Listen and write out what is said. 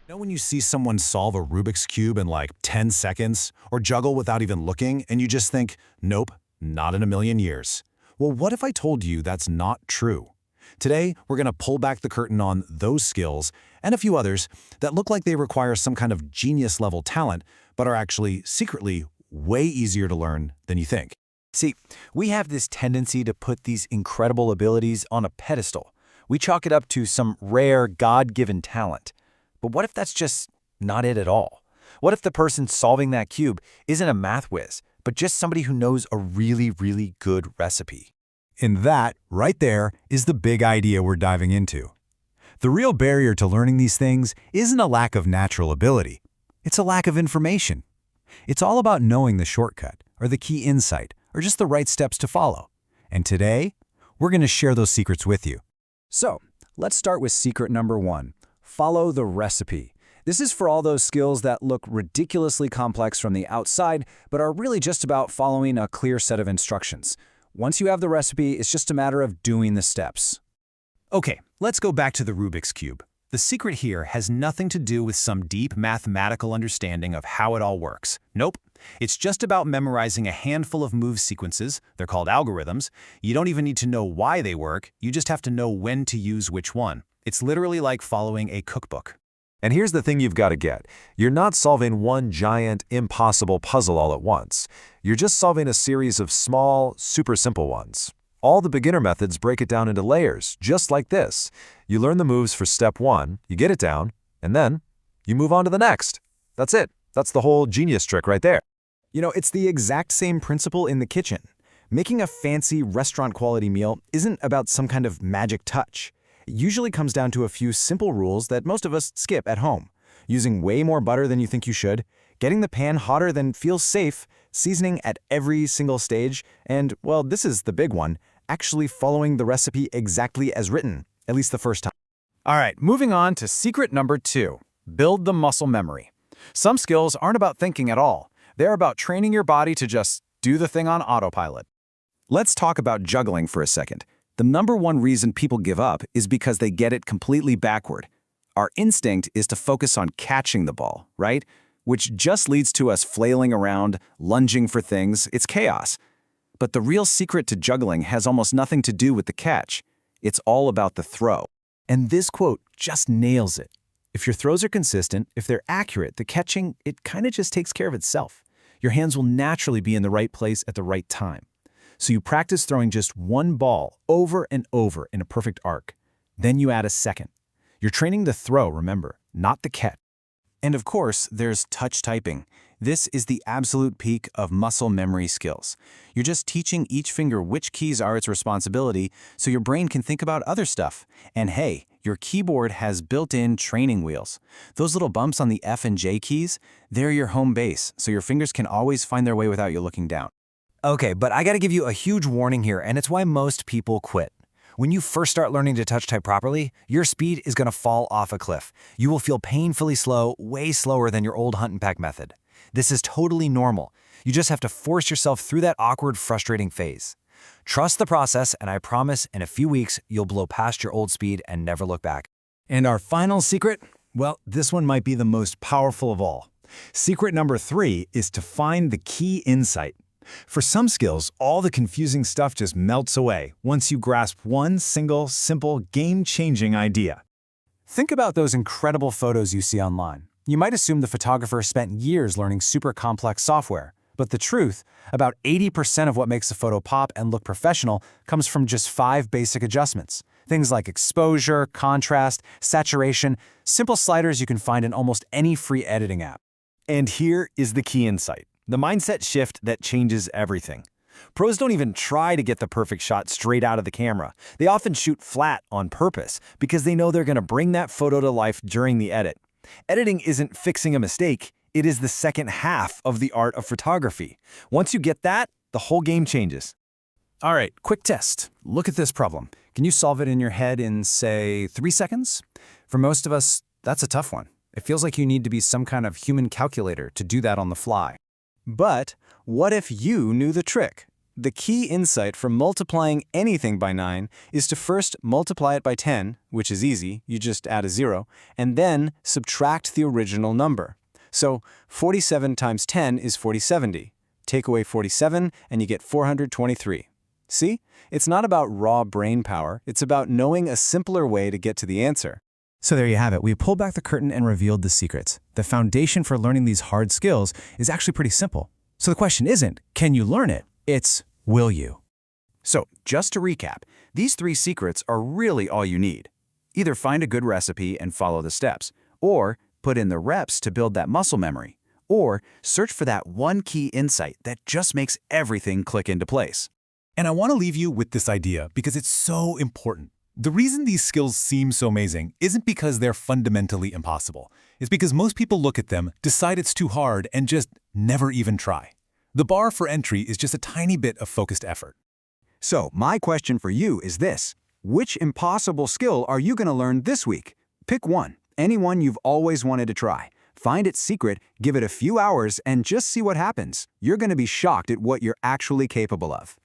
Know when you see someone solve a Rubik's Cube in like 10 seconds, or juggle without even looking, and you just think, nope, not in a million years? Well, what if I told you that's not true? Today, we're going to pull back the curtain on those skills and a few others that look like they require some kind of genius-level talent, but are actually secretly way easier to learn than you think. See, we have this tendency to put these incredible abilities on a pedestal. We chalk it up to some rare, God-given talent. But what if that's just not it at all? What if the person solving that cube isn't a math whiz, but just somebody who knows a really, really good recipe? And that, right there, is the big idea we're diving into. The real barrier to learning these things isn't a lack of natural ability. It's a lack of information. It's all about knowing the shortcut, or the key insight, or just the right steps to follow. And today, we're going to share those secrets with you. So, let's start with secret number 1. Follow the recipe. This is for all those skills that look ridiculously complex from the outside, but are really just about following a clear set of instructions. Once you have the recipe, it's just a matter of doing the steps. Okay, let's go back to the Rubik's Cube. The secret here has nothing to do with some deep mathematical understanding of how it all works. Nope. It's just about memorizing a handful of move sequences. They're called algorithms. You don't even need to know why they work. You just have to know when to use which one. It's literally like following a cookbook. And here's the thing you've got to get. You're not solving one giant, impossible puzzle all at once. You're just solving a series of small, super simple ones. All the beginner methods break it down into layers, just like this. You learn the moves for step 1, you get it down, and then you move on to the next. That's it. That's the whole genius trick right there. You know, it's the exact same principle in the kitchen. Making a fancy restaurant-quality meal isn't about some kind of magic touch. It usually comes down to a few simple rules that most of us skip at home. Using way more butter than you think you should, getting the pan hotter than feels safe, seasoning at every single stage, and, well, this is the big one, actually following the recipe exactly as written, at least the first time. All right, moving on to secret number 2. Build the muscle memory. Some skills aren't about thinking at all. They're about training your body to just do the thing on autopilot. Let's talk about juggling for a second. The number one reason people give up is because they get it completely backward. Our instinct is to focus on catching the ball, right? Which just leads to us flailing around, lunging for things. It's chaos. But the real secret to juggling has almost nothing to do with the catch. It's all about the throw. And this quote just nails it. If your throws are consistent, if they're accurate, the catching, it kind of just takes care of itself. Your hands will naturally be in the right place at the right time. So you practice throwing just one ball over and over in a perfect arc. Then you add a second. You're training the throw, remember, not the catch. And of course, there's touch typing. This is the absolute peak of muscle memory skills. You're just teaching each finger which keys are its responsibility so your brain can think about other stuff. And hey, your keyboard has built-in training wheels. Those little bumps on the F and J keys, they're your home base, so your fingers can always find their way without you looking down. Okay, but I gotta give you a huge warning here, and it's why most people quit. When you first start learning to touch type properly, your speed is gonna fall off a cliff. You will feel painfully slow, way slower than your old hunt and peck method. This is totally normal. You just have to force yourself through that awkward, frustrating phase. Trust the process, and I promise in a few weeks, you'll blow past your old speed and never look back. And our final secret? Well, this one might be the most powerful of all. Secret number 3 is to find the key insight. For some skills, all the confusing stuff just melts away once you grasp one single, simple, game-changing idea. Think about those incredible photos you see online. You might assume the photographer spent years learning super complex software, but the truth, about 80% of what makes a photo pop and look professional comes from just 5 basic adjustments. Things like exposure, contrast, saturation, simple sliders you can find in almost any free editing app. And here is the key insight. The mindset shift that changes everything. Pros don't even try to get the perfect shot straight out of the camera. They often shoot flat on purpose because they know they're going to bring that photo to life during the edit. Editing isn't fixing a mistake. It is the second half of the art of photography. Once you get that, the whole game changes. All right, quick test. Look at this problem. Can you solve it in your head in, say, 3 seconds? For most of us, that's a tough one. It feels like you need to be some kind of human calculator to do that on the fly. But what if you knew the trick? The key insight for multiplying anything by 9 is to first multiply it by 10, which is easy, you just add a 0, and then subtract the original number. So 47 times 10 is 4070. Take away 47 and you get 423. See? It's not about raw brain power, it's about knowing a simpler way to get to the answer. So there you have it. We pulled back the curtain and revealed the secrets. The foundation for learning these hard skills is actually pretty simple. So the question isn't, can you learn it? It's, will you? So, just to recap, these 3 secrets are really all you need. Either find a good recipe and follow the steps, or put in the reps to build that muscle memory, or search for that one key insight that just makes everything click into place. And I want to leave you with this idea because it's so important. The reason these skills seem so amazing isn't because they're fundamentally impossible. It's because most people look at them, decide it's too hard, and just never even try. The bar for entry is just a tiny bit of focused effort. So, my question for you is this. Which impossible skill are you going to learn this week? Pick one, anyone you've always wanted to try. Find its secret, give it a few hours, and just see what happens. You're going to be shocked at what you're actually capable of.